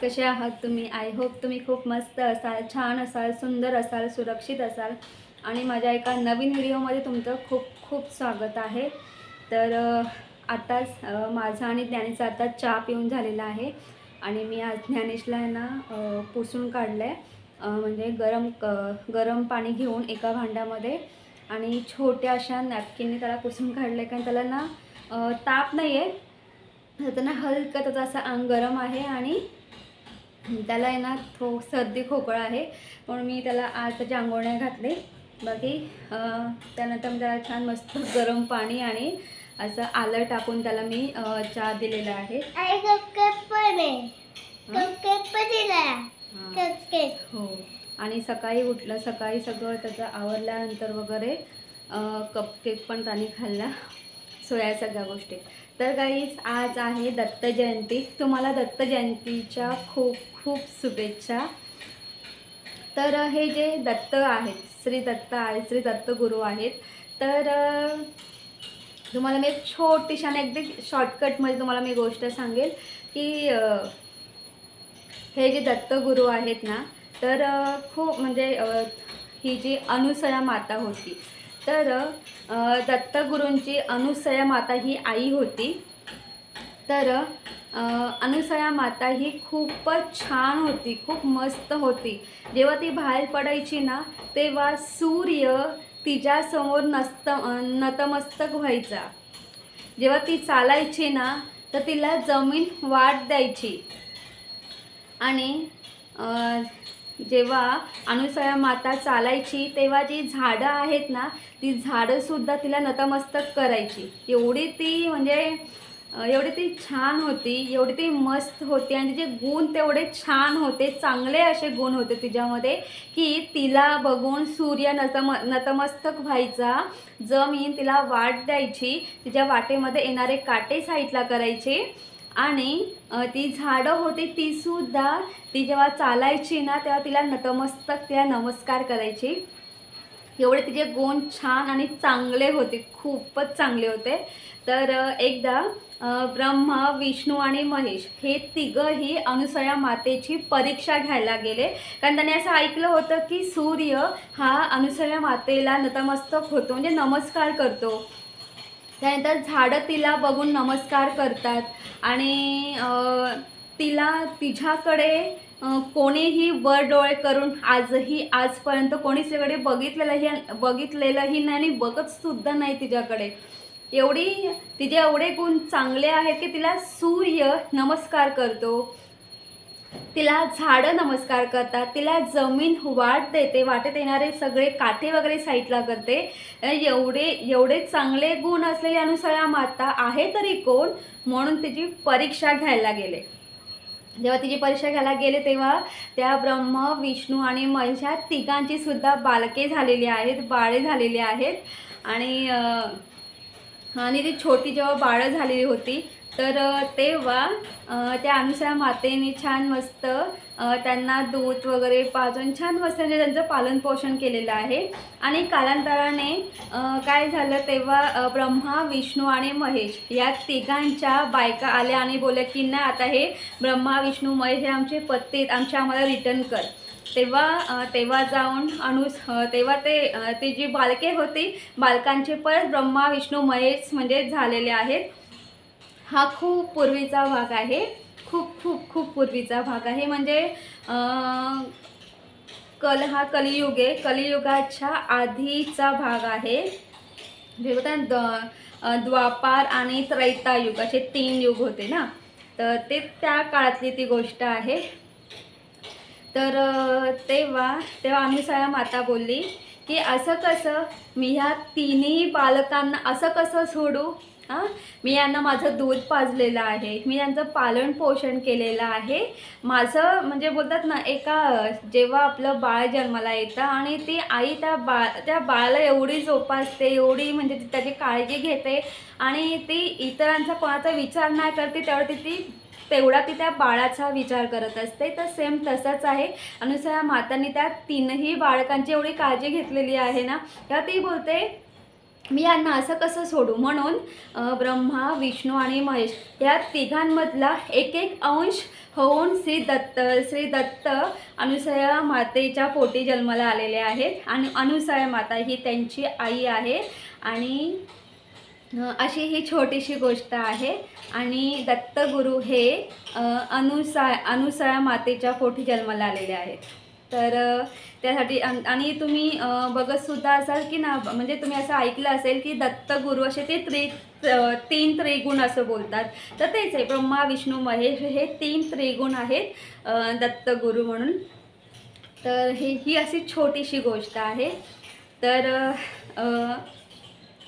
कसे आहात तुम्ही? आय होप तुम्ही खूप मस्त असाल, छान असाल, सुंदर असाल, सुरक्षित असाल आणि माझ्या एका नवीन व्हिडिओमध्ये तुमचं खूप खूप स्वागत आहे। तर आताच माझा आणि ज्ञानेशचा आता चहा पिऊन झालेला आहे आणि मी आज ज्ञानेशला आहे ना पुसून काढलं आहे, म्हणजे गरम पाणी घेऊन एका भांड्यामध्ये आणि छोट्या अशा नॅपकिनने त्याला पुसून काढलं आहे, कारण त्याला ना ताप नाही आहे, त्यांना हलकं त्याचं असं अंग गरम आहे आणि त्याला आहे ना सर्दी खोकळा आहे, म्हणून मी त्याला आज त्याच्या अंघोळ नाही घातले। बाकी त्यानंतर मी त्याला छान मस्त गरम पाणी आणि असं आलं टाकून त्याला मी चहा दिलेला आहे। हो, आणि सकाळी उठलं, सकाळी सगळं त्याचं आवरल्यानंतर वगैरे कपकेक पण त्याने खाल्ला, सो या सगळ्या गोष्टी। तर गाईज आज आहे दत्त जयंती, तुम्हाला दत्त जयंतीच्या खूप खूप शुभेच्छा। तर हे जे दत्त आहेत, श्री दत्त आहेत, श्री दत्त गुरु आहेत, तर तुम्हाला मी एक छोटीशी आणि अगदी शॉर्टकटमध्ये तुम्हाला मी गोष्ट सांगेल की हे जे दत्त गुरु आहेत ना, तर खूप म्हणजे ही जी अनुसया माता होती, तर दत्तगुरूंची अनुसया माता ही आई होती। तर अनुसया माता ही खूपच छान होती, खूप मस्त होती। जेव्हा ती बाहेर पडायची ना, तेव्हा सूर्य तिच्यासमोर नतमस्तक व्हायचा। जेव्हा ती चालायची ना, तर तिला जमीन वाट द्यायची आणि जेव्हा अनुसया माता चालायची तेव्हा जी झाडं आहेत ना, ती झाडंसुद्धा तिला नतमस्तक करायची। एवढी ती म्हणजे एवढी ती छान होती, एवढी ती मस्त होती आणि तिचे गुण तेवढे छान होते, चांगले असे गुण होते तिच्यामध्ये की तिला बघून सूर्य नतमस्तक व्हायचा, जमीन तिला वाट द्यायची, तिच्या वाटेमध्ये येणारे काटे साईडला करायचे आणि ती झाडं होती ती सुद्धा ती जेव्हा चालायची ना, तेव्हा तिला नतमस्तक, तिला नमस्कार करायची। एवढे तिचे गुण छान आणि चांगले होते, खूपच चांगले होते। तर एकदा ब्रह्मा, विष्णू आणि महेश हे तिघंही अनुसया मातेची परीक्षा घ्यायला गेले, कारण त्यांनी असं ऐकलं होतं की सूर्य हा अनुसया मातेला नतमस्तक होतो, म्हणजे नमस्कार करतो। त्यानंतर झाडं तिला बघून नमस्कार करतात आणि तिच्याकडे कोणीही वर डोळे करून आजपर्यंत कोणीच तिच्याकडे बघितलेलंही नाही आणि बघतसुद्धा नाही तिच्याकडे। तिचे एवढे गुण चांगले आहेत की तिला सूर्य नमस्कार करतो, तिला झाडं नमस्कार करतात, तिला जमीन वाट देते, वाटेत येणारे सगळे काठे वगैरे साईडला करते। एवढे चांगले गुण असलेली अनुसया माता आहे तरी कोण, म्हणून तिची परीक्षा घ्यायला गेले। जेव्हा तिची परीक्षा घ्यायला गेले तेव्हा त्या ब्रह्मा, विष्णू आणि महेश या तिघांची सुद्धा बालके झालेली आहेत, बाळे झालेली आहेत आणि ती छोटी जेव्हा बाळं झालेली होती, तर तेव्हा त्या अनुसया मातेने छान मस्त त्यांना दूध वगैरे पाजून छान मस्त त्यांचं पालनपोषण केलेलं आहे। आणि कालांतराने काय झालं, तेव्हा ब्रह्मा, विष्णू आणि महेश या तिघांच्या बायका आल्या आणि बोलल्या की नाही, आता हे ब्रह्मा, विष्णू, महेश हे आमचे पत्नी आहेत, आम्हाला रिटर्न कर। तेव्हा जाऊन तेव्हा ती जी बालके होती, बालकांचे परत ब्रह्मा, विष्णू, महेश म्हणजे झालेले आहेत। हा खूप पूर्वीचा भाग आहे, खूप खूप खूप पूर्वीचा भाग आहे, म्हणजे हा कलियुग आहे, कलियुगाच्या आधीचा भाग आहे। द्वापार आणि त्रैतायुग असे 3 युग होते ना, तर ते त्या काळातली ती गोष्ट आहे। तर तेव्हा अनुसया माता बोलली की असं कसं मी ह्या तिन्ही बालकांना असं कसं सोडू, मी यांना माझं दूध पाजलेलं आहे, मी यांचं पालन पोषण केलेलं आहे। माझं म्हणजे बोलतात ना, जेव्हा आपलं बाळ जन्माला येतं आणि ती आई त्या बाळाला एवढी जोपासते, एवढी म्हणजे त्याची काळजी घेते आणि ती इतरांचा कोणाचा विचार नाही करते, तेवढा ती त्या बाळाचा विचार करत असते। तर सेम तसंच आहे, अनुसया मातांनी त्या तीनही बाळकांची एवढी काळजी घेतलेली आहे ना, तेव्हा ती बोलते मी यांना असं कसं सोडू, म्हणून ब्रह्मा, विष्णू आणि महेश या तिघांमधला एक एक अंश होऊन श्री दत्त अनुसया मातेच्या पोटी जन्माला आलेले आहेत आणि अनुसया माता ही त्यांची आई आहे. आणि अशी ही छोटीशी गोष्ट आहे. आणि दत्तगुरू हे अनुसया मातेच्या पोटी जन्माला आलेले आहेत. तर त्यासाठी आणि तुम्ही बघतसुद्धा असाल की ना, म्हणजे तुम्ही असं ऐकलं असेल की दत्तगुरू असे ते तीन त्रिगुण असं बोलतात. तर तेच आहे, ब्रह्मा, विष्णू, महेश हे तीन त्रिगुण आहेत दत्तगुरू म्हणून. तर ही अशी छोटीशी गोष्ट आहे. तर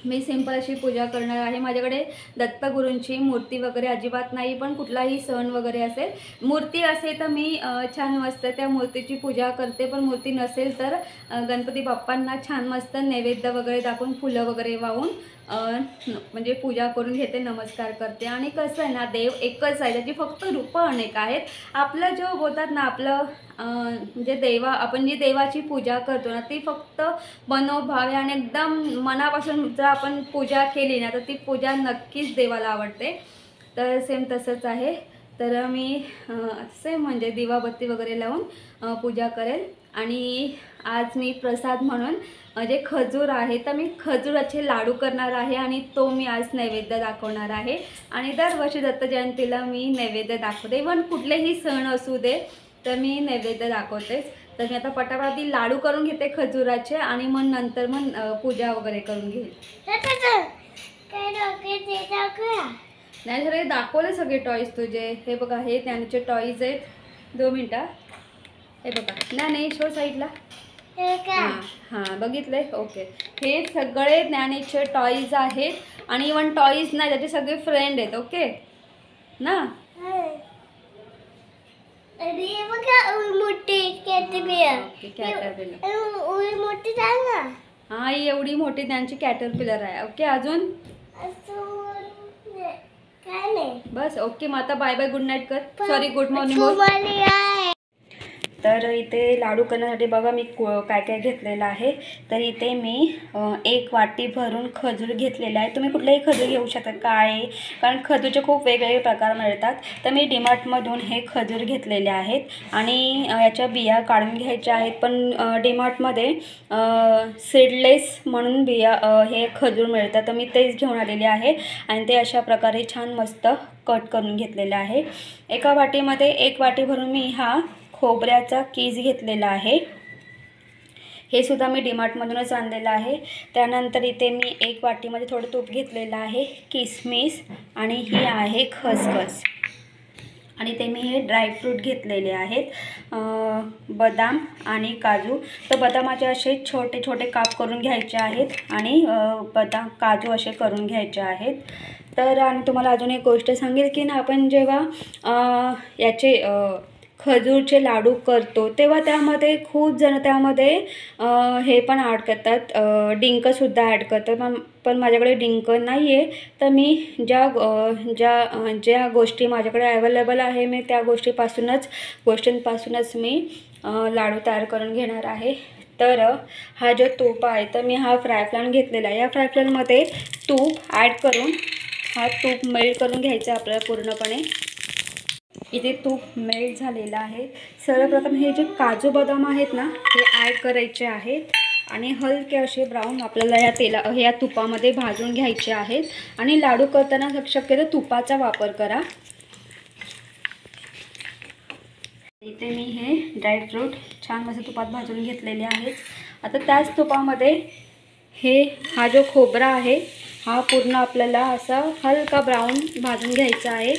मी सिंपल अशी पूजा करणार आहे. माझ्याकडे दत्तगुरूंची मूर्ती वगैरे अजिबात नाही, पण कुठलाही सण वगैरे असेल, मूर्ती असेल तर मी छान मस्त त्या मूर्तीची पूजा करते. पण मूर्ती नसेल तर गणपती बाप्पांना छान मस्त नैवेद्य वगैरे दाखवून फुलं वगैरे वाहून म्हणजे पूजा करून घेते, नमस्कार करते. आणि कसं आहे ना, देव एकच आहे, त्याची फक्त रूपं अनेक आहेत. आपलं जो बोलतात ना, आपलं म्हणजे आपण जी देवाची पूजा करतो ना, ती फक्त मनोभावे आणि एकदम मनापासून जर आपण पूजा केली ना, तर ती पूजा नक्कीच देवाला आवडते. तर सेम तसंच आहे. तर मी सेम म्हणजे दिवाबत्ती वगैरे लावून पूजा करेल. आणि आज मी प्रसाद म्हणून जे खजूर आहे, तर मी खजूराचे लाडू करणार आहे आणि तो मी आज नैवेद्य दाखवणार आहे. आणि दरवर्षी दत्त जयंतीला मी नैवेद्य दाखवते, इव्हन कुठलेही सण असू दे तर मी नैवेद्य दाखवतेच. तर मी आता पटापट लाडू करून घेते खजूराचे आणि मग नंतर मग पूजा वगैरे करून घेईल. नाही सगळे दाखवले सगळे टॉईज तुझे. हे बघा, हे त्यांचे टॉईज आहेत. 2 मिनटं. हे बघा, नाही शो साईडला. हां बघितले. ओके, हे सगळे ज्ञानेश्वर टॉईज आहेत आणि इवन टॉईज नाही, त्याचे सगळे फ्रेंड आहेत. ओके ना. हा, एवढी मोठी त्यांची कॅटरपिलर आहे. ओके, अजून बस. ओके, मग आता बाय बाय, गुड नाईट कर. Sorry, good morning. तर इथे लाडू करण्यासाठी बघा मी काय काय घेतलेलं आहे. तर इथे मी 1 वाटी भरून खजूर घेतलेला आहे. तुम्ही कुठलेही खजूर घेऊ शकता, काळे, कारण खजूरचे खूप वेगवेगळे प्रकार मिळतात. तर मी डीमार्टमधून हे खजूर घेतलेले आहेत आणि याच्या बिया काढून घ्यायच्या आहेत. पण डीमार्टमध्ये सीडलेस म्हणून बिया हे खजूर मिळतात, तर मी तेच घेऊन आलेले आहे आणि ते अशा प्रकारे छान मस्त कट करून घेतलेलं आहे. एका वाटीमध्ये 1 वाटी भरून मी हा खोबऱ्याचा कीस घेतलेला आहे. हे सुद्धा मी डीमार्टमधूनच आणलेलं आहे. त्यानंतर इथे मी 1 वाटीमध्ये थोडं तूप घेतलेलं आहे, किसमिस आणि ही आहे खसखस. आणि ते मी हे ड्रायफ्रूट घेतलेले आहेत, बदाम आणि काजू. तर बदामाचे असे छोटे छोटे काप करून घ्यायचे आहेत आणि काजू असे करून घ्यायचे आहेत. तर आणि तुम्हाला अजून एक गोष्ट सांगेल की ना, आपण जेव्हा याचे खजूरचे लाडू करतो तेव्हा त्यामध्ये खूप जण त्यामध्ये हे पण ॲड करतात, डिंकसुद्धा ॲड करतात. पण माझ्याकडे डिंक नाही आहे, तर मी ज्या गोष्टी माझ्याकडे अवेलेबल आहे मी त्या गोष्टींपासूनच मी लाडू तयार करून घेणार आहे. तर हा जो तूप आहे, तर मी हा फ्राय पॅन घेतलेला आहे. या फ्राय पॅनमध्ये तूप ॲड करून हा तूप मेल्ट करून घ्यायचा आपल्याला पूर्णपणे. इथे तूप मेल्ट झालेलं आहे. सर्वप्रथम हे जे काजू बदाम आहेत ना, हे ॲड करायचे आहेत आणि हलके असे ब्राऊन आपल्याला या तुपामध्ये भाजून घ्यायचे आहेत. आणि लाडू करताना शक्यतो तुपाचा वापर करा. इथे मी हे ड्रायफ्रूट छान मस्त तुपात भाजून घेतलेले आहेत. आता त्याच तुपामध्ये हा जो खोबरा आहे हा पूर्ण आपल्याला असा हलका ब्राऊन भाजून घ्यायचा आहे.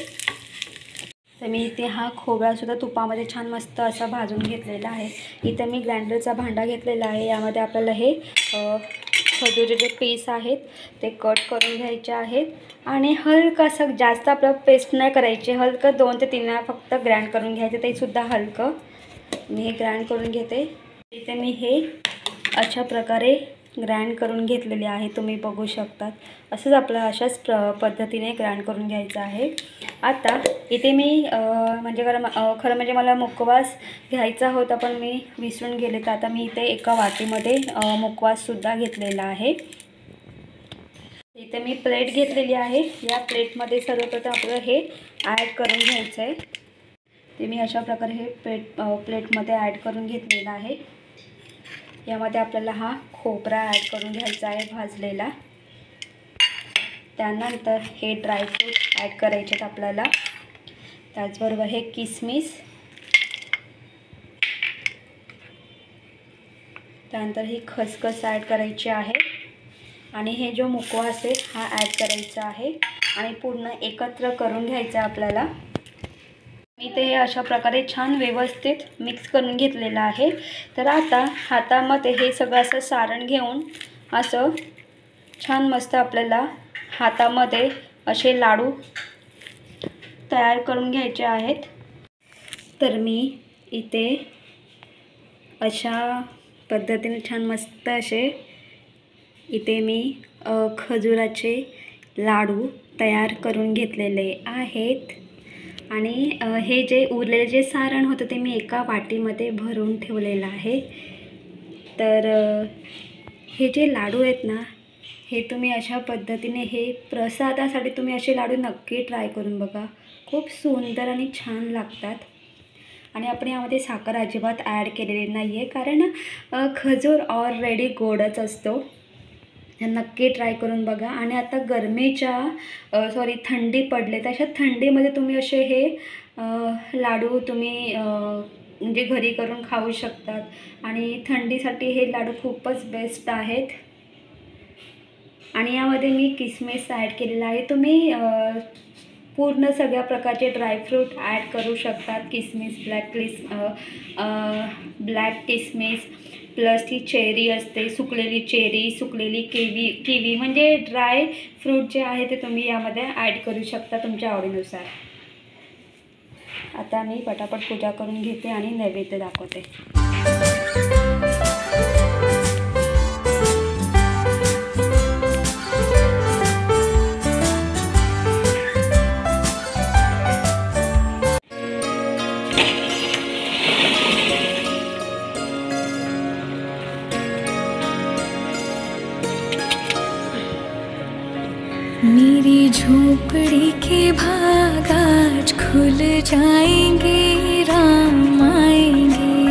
तर मी इथे हा खोबरासुद्धा तुपामध्ये छान मस्त असा भाजून घेतलेला आहे. इथे मी ग्राइंडरचा भांडा घेतलेला आहे. यामध्ये आपल्याला हे खजूरचे जे पीस आहेत ते कट करून घ्यायचे आहेत आणि हलकं असं, जास्त आपलं पेस्ट नाही करायचे, हलकं 2 ते 3 वेळा फक्त ग्राइंड करून घ्यायचं. ते सुद्धा हलकं मी हे ग्राइंड करून घेते. इथे मी हे अशा प्रकारे ग्राइंड करून घेतलेले आहे, तुम्ही बघू शकतात. असंच आपलं अशाच पद्धतीने ग्राइंड करून घ्यायचं आहे. आता इथे मी खरं म्हणजे मला मुखवास घ्यायचा होता, पण मी विसरून गेले. तर आता मी इथे एका वाटीमध्ये मुखवाससुद्धा घेतलेला आहे. इथे मी प्लेट घेतलेली आहे। या प्लेटमध्ये सर्वप्रथम आपल्याला हे ॲड करून घ्यायचं आहे। ते मी अशा प्रकारे हे प्लेटमध्ये ॲड करून घेतलेलं आहे। यामध्ये आपल्याला हा खोबरा ॲड करून घ्यायचा आहे भाजलेला। त्यानंतर हे ड्रायफ्रूट ॲड करायचे आहेत आपल्याला। त्याचबरोबर हे किसमिस, त्यानंतर ही खसखस ॲड करायची आहे आणि हे जो मुकवास आहे हा ॲड करायचा आहे आणि पूर्ण एकत्र करून घ्यायचं आपल्याला। मी ते अशा प्रकारे छान व्यवस्थित मिक्स करून घेतलेलं आहे। तर आता हातामध्ये हे सगळं असं सारण घेऊन असं छान मस्त आपल्याला हातामध्ये असे लाडू तयार करून घ्यायचे आहेत। तर मी इथे अशा पद्धतीने छान मस्त असे इथे मी खजुराचे लाडू तयार करून घेतलेले आहेत आणि हे जे उरलेले जे सारण होतं ते मी एका वाटीमध्ये भरून ठेवलेलं आहे। तर हे जे लाडू आहेत ना, हे तुम्ही अशा पद्धतीने हे प्रसादासाठी तुम्ही असे लाडू नक्की ट्राय करून बघा। खूप सुंदर आणि छान लागतात आणि आपण यामध्ये साखर अजिबात ॲड केलेली नाही आहे, कारण खजूर ऑलरेडी गोडच असतो। नक्की ट्राय करून बघा। आणि आता गरमीच्या थंडी पडले तर अशा थंडीमध्ये तुम्ही असे हे लाडू तुम्ही म्हणजे घरी करून खाऊ शकतात आणि थंडीसाठी हे लाडू खूपच बेस्ट आहेत। आणि यामध्ये मी किसमिस ॲड केलेला आहे। तुम्ही पूर्ण सगळ्या प्रकारचे ड्रायफ्रूट ॲड करू शकतात। किसमिस, ब्लॅक किसमिस प्लस ही चेरी असते, सुकलेली चेरी, सुकलेली किवी म्हणजे ड्राय फ्रूट जे आहे ते तुम्ही यामध्ये ॲड करू शकता तुमच्या आवडीनुसार। आता मी पटापट पूजा करून घेते आणि नैवेद्य दाखवते। मेरी झोपड़ी के भाग आज खुल जाएंगे, राम आएंगे।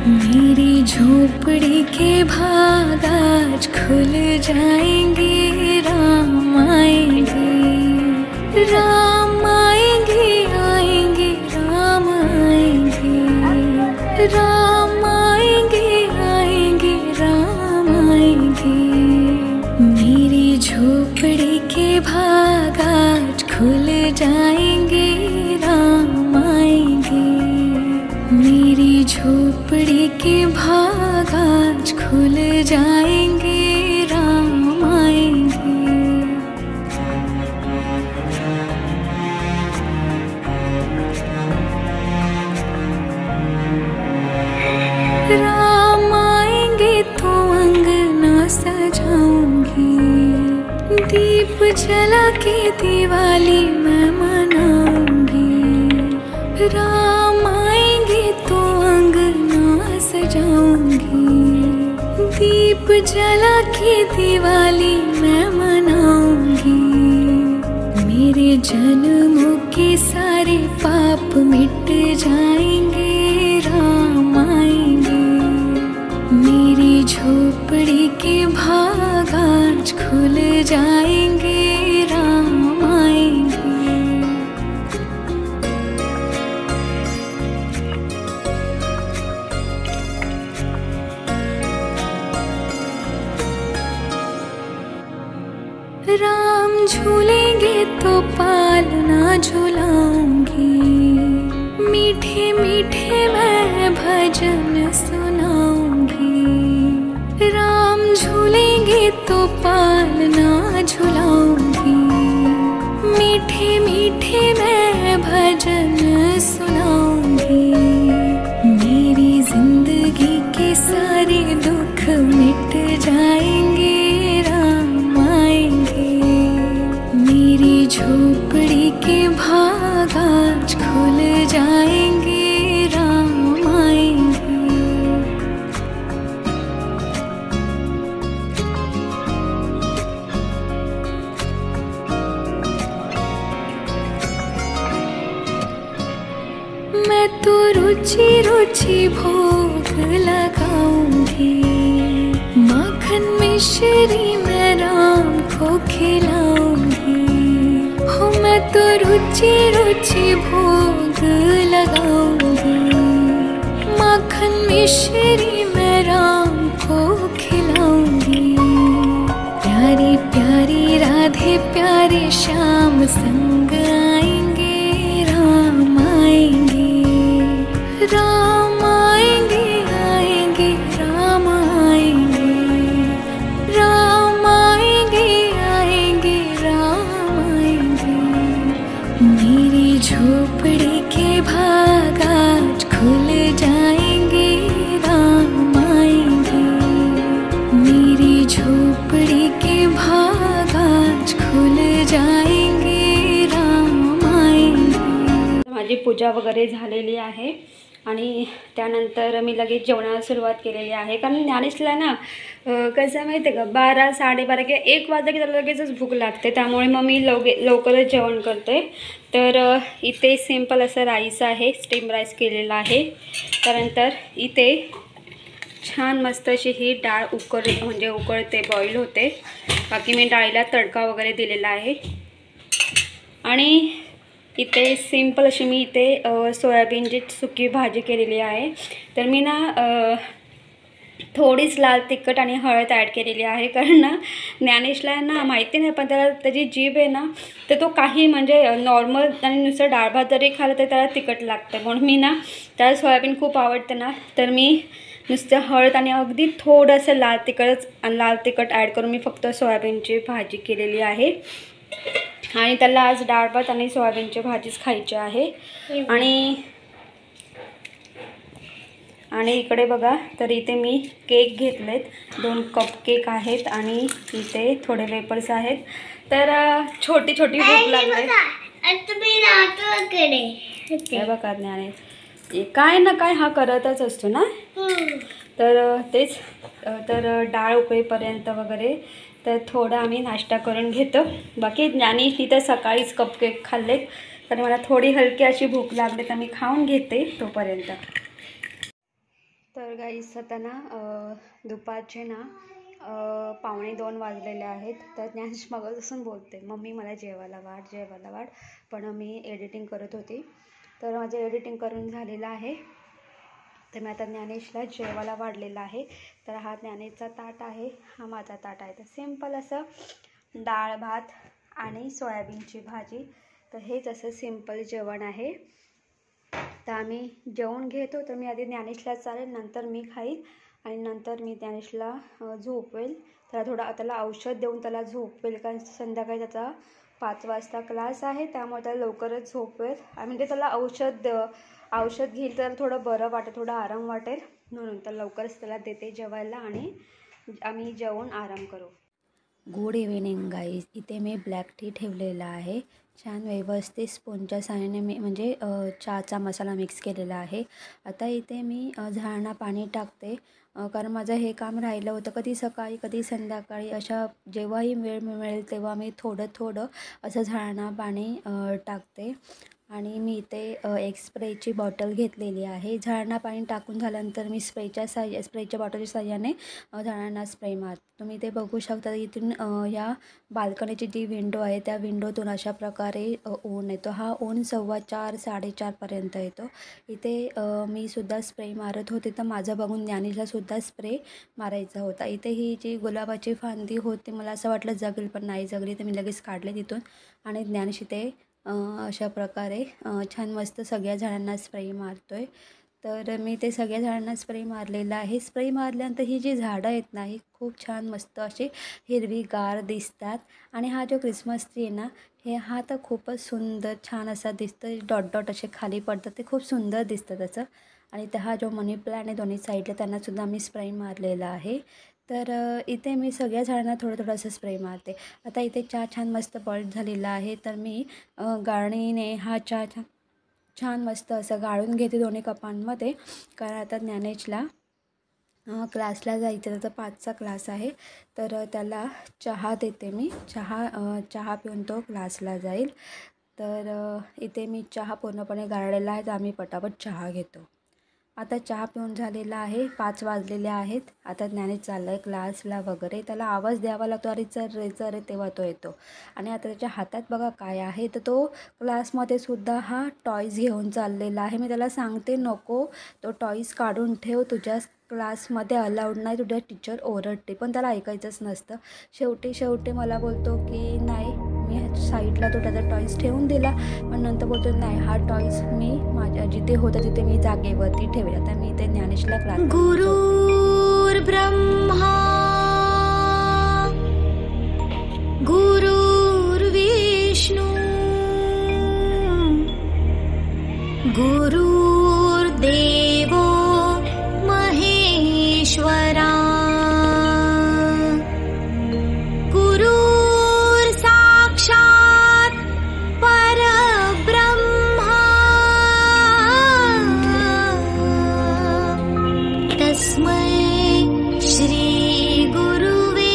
मेरी झोपड़ी के भाग आज खुल जाएंगे, राम आएंगे। राम आएंगे, आएंगे, राम आएंगे। राम आएंगे, आएंगे, राम आएंगे। मेरी झोपड़ी के भाग आज खुल जाएंगे, राम आएंगे। मेरी झोपड़ी के भाग आज खुल जाएंगे, राम आएंगे। राम आएंगे तो अंगना सजाऊंगी, दीप जला के दिवाली मैं मनाऊंगी। राम आएंगे तो अंगना सजाऊंगी, दीप जला के दिवाली मैं मनाऊंगी। मेरे जन्मों के सारे पाप मिट जाएंगे, राम आएंगे। मेरी झोपड़ी के भाग आज खुल जाएंगे, राम आएंगे। राम झूलेंगे तो पालना झुलाऊंगी, मीठे मीठे मैं भजन सुनाऊंगी। राम झूलेंगे तो पालना झुलाऊंगी, मीठे मीठे मैं भजन सुनाऊंगी। मेरी जिंदगी के सारे दुख मिट जाएंगे, राम आएंगे। मेरी झोपड़ी के भाग आज खुल जाएंगे, राम आएंगे। रुचि रुचि भोग लगाऊंगी। माखन मिश्री मैं राम को खिलाऊंगी। हो मैं तो रुचि रुचि भोग लगाऊंगी। माखन मिश्री मैं राम को खिलाऊंगी। प्यारी प्यारी राधे प्यारे श्याम संग आएंगे। राम आएंगे, राम आएंगे, आएंगे राम आएंगे। राम आएंगे, आएंगे राम आएंगे। मेरी झोपड़ी के भाग आज खुल जाएंगे। राम आएंगे, मेरी झोपड़ी के भाग आज खुल जाएंगे। राम आएंगे। माझी पूजा वगैरे झालेली आहे आणि त्यानंतर मी लगेच जेवणाला सुरुवात केलेली आहे। कारण ज्ञानेशला ना कसं माहिती आहे का 12 12:30 किंवा 1 वाजता की त्याला लगेचच भूक लागते, त्यामुळे मग मी लवकरच जेवण करते। तर इथे सिंपल असं राईस आहे, स्टीम राईस केलेला आहे। त्यानंतर इथे छान मस्त अशी ही डाळ उकळते, बॉईल होते। बाकी मी डाळीला तडका वगैरे दिलेला आहे। आणि इथे सिंपल अशी मी इथे सोयाबीनची सुकी भाजी केलेली आहे। तर मी ना थोडीच लाल तिखट आणि हळद ॲड केलेली आहे, कारण ना ज्ञानेशला ना माहिती नाही, पण त्याला त्याची जीभ आहे ना, तर तो काही म्हणजे नॉर्मल आणि नुसतं डाळ भात जरी खाल्लं तर त्याला तिखट लागतं। म्हणून मी ना त्याला सोयाबीन खूप आवडते ना, तर मी नुसतं हळद आणि अगदी थोडंसं लाल तिखट ॲड करून मी फक्त सोयाबीनची भाजी केलेली आहे। आणि त्याला आज डाळ भात आणि सोयाबीनची भाजीच खायची आहे। आणि इकडे बघा, तर इथे मी केक घेतलेत, 2 कप केक आहेत आणि इथे थोडे वेपर्स आहेत। तर छोटी छोटी भूक लागले। हे बघा ज्ञाने काय ना काय हा करतच असतो ना। तर तेच, तर डाळ उकळेपर्यंत वगैरे तर थोडं आम्ही नाश्ता करून घेतो। बाकी ज्ञानेश तर सकाळीच कपकेक खाल्लेत, तर मला थोडी हलकी अशी भूक लागली तर मी खाऊन घेते तोपर्यंत। तर गाईस आता ना दुपारचे ना 1:45 वाजलेले आहेत। तर ज्ञानेश मगापासून बोलते, मम्मी मला जेवायला वाढ, पण मी एडिटिंग करत होती। तर माझं एडिटिंग करून झालेलं आहे। तर मी आता ज्ञानेशला जेवायला वाढलेला आहे। तर हा ज्ञानेशचा ताट आहे, हा माझा ताट आहे। तर सिंपल असं डाळ भात आणि सोयाबीनची भाजी, तर हेच असं सिंपल जेवण आहे। तर आम्ही जेवण घेतो, तर मी आधी ज्ञानेशला चालेल, नंतर मी खाईल आणि नंतर मी ज्ञानेशला झोपवेल। त्याला औषध देऊन त्याला झोपवेल, कारण संध्याकाळी त्याचा 5 वाजता क्लास आहे, त्यामुळे त्याला लवकरच झोपवेल। म्हणजे त्याला औषध घेईल तर थोडं बरं वाटेल, थोडं आराम वाटेल, म्हणून तर लवकरच त्याला देते जेवायला आणि आम्ही जेवून आराम करू। Good evening guys. इथे मी ब्लॅक टी ठेवलेला आहे, छान व्यवस्थित स्पूनच्या साहाय्याने मी म्हणजे चहाचा मसाला मिक्स केलेला आहे। आता इथे मी झाडांना पाणी टाकते, कारण माझं हे काम राहिलं होतं, कधी सकाळी कधी संध्याकाळी, अशा जेव्हाही वेळ मिळेल तेव्हा मी थोडं असं झाडांना पाणी टाकते। आणि मी इथे एक स्प्रेची बॉटल घेतलेली आहे। झाडांना पाणी टाकून झाल्यानंतर मी स्प्रेच्या बॉटलच्या साहाय्याने झाडांना स्प्रे मारते। तुम्ही इथे बघू शकता, इथून या बाल्कनीची जी विंडो आहे त्या विंडोतून अशा प्रकारे ऊन येतो। हा ऊन 4:15 4:30 पर्यंत येतो। इथे मी सुद्धा स्प्रे मारत होते, तर माझं बघून ज्ञानेशला सुद्धा स्प्रे मारायचा होता। इथे ही जी गुलाबाची फांदी होती, मला असं वाटलं जगेल, पण नाही जगली, तर मी लगेच काढले तिथून। आणि ज्ञानेश इथे अशा प्रकारे छान मस्त सगळ्या झाडांना स्प्रे मारतोय। तर मी ते सगळ्या झाडांना स्प्रे मारलेला आहे। स्प्रे मारल्यानंतर ही जी झाडं आहेत ना, ही खूप छान मस्त अशी हिरवीगार दिसतात। आणि हा जो क्रिसमस ट्री आहे ना, हा तर खूपच सुंदर छान असा दिसतो, डॉट डॉट असे खाली पडतात, ते खूप सुंदर दिसतं त्याचं। आणि तर हा जो मनी प्लांट आहे दोन्ही साईडला, त्यांनासुद्धा मी स्प्रे मारलेला आहे। तर इथे मी सगळ्या झाडांना थोडं असं स्प्रे मारते। आता इथे चहा छान मस्त बॉईल झालेला आहे, तर मी गाळणीने हा चहा छान मस्त असं गाळून घेते दोन्ही कपांमध्ये, कारण आता ज्ञानेशला क्लासला जायचं, त्याचा 5चा क्लास आहे, तर त्याला चहा देते मी। चहा पिऊन तो क्लासला जाईल। तर इथे मी चहा पूर्णपणे गाळलेला आहे, तर आम्ही पटापट चहा घेतो। आता चहा पिऊन झालेला आहे, 5 वाजलेले आहेत. आता ज्ञानेश चाललं आहे क्लासला वगैरे. त्याला आवाज द्यावा लागतो, अरे चल रे तेव्हा तो येतो. आणि आता त्याच्या हातात बघा काय आहे, तर तो क्लासमध्ये सुद्धा हा टॉईज घेऊन चाललेला आहे. मी त्याला सांगते नको, तो टॉईज काढून ठेव, तुझ्या क्लासमध्ये अलाउड नाही, तुझ्या टीचर ओरडते. पण त्याला ऐकायचंच नसतं. शेवटी मला बोलतो की नाही, मी साईडला तो त्याचा टॉईज ठेवून दिला. पण नंतर बोलतो नाही, हा टॉईज मी माझ्या जिथे होता तिथे मी जागेवरती ठेवेल. आता मी ते ज्ञानेशला क्लास गुरुर् ब्रह्मा गुरुर्विष्णू गुरुर्देवो महेश्वरा गुरुर्साक्षात् परब्रह्मा तस्मै श्री गुरुवे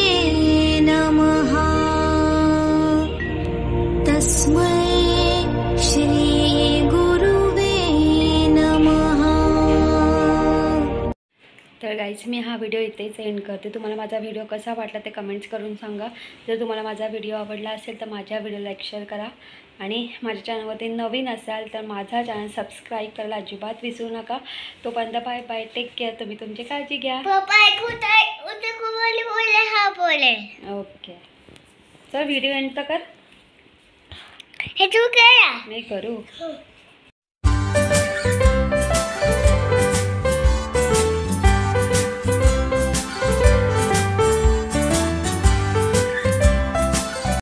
नमः तस्मै श्री गुरुवे नमः. तर गाईज मी हा व्हिडिओ इथेच एंड करते. तुम्हाला माझा व्हिडिओ कसा वाटला ते कमेंट्स करून सांगा. जर तुम्हाला माझा व्हिडिओ आवडला असेल तर माझ्या व्हिडिओ लाईक शेअर करा. आणि माझ्या चॅनलवरती नवीन असाल तर माझा चॅनल सबस्क्राईब करायला अजिबात विसरू नका. तोपर्यंत बाय बाय, टेक केअर. तुम्ही तुमची काळजी घ्या. ओके, चल व्हिडिओ एंड तर कर. हे तू करा. मी करू.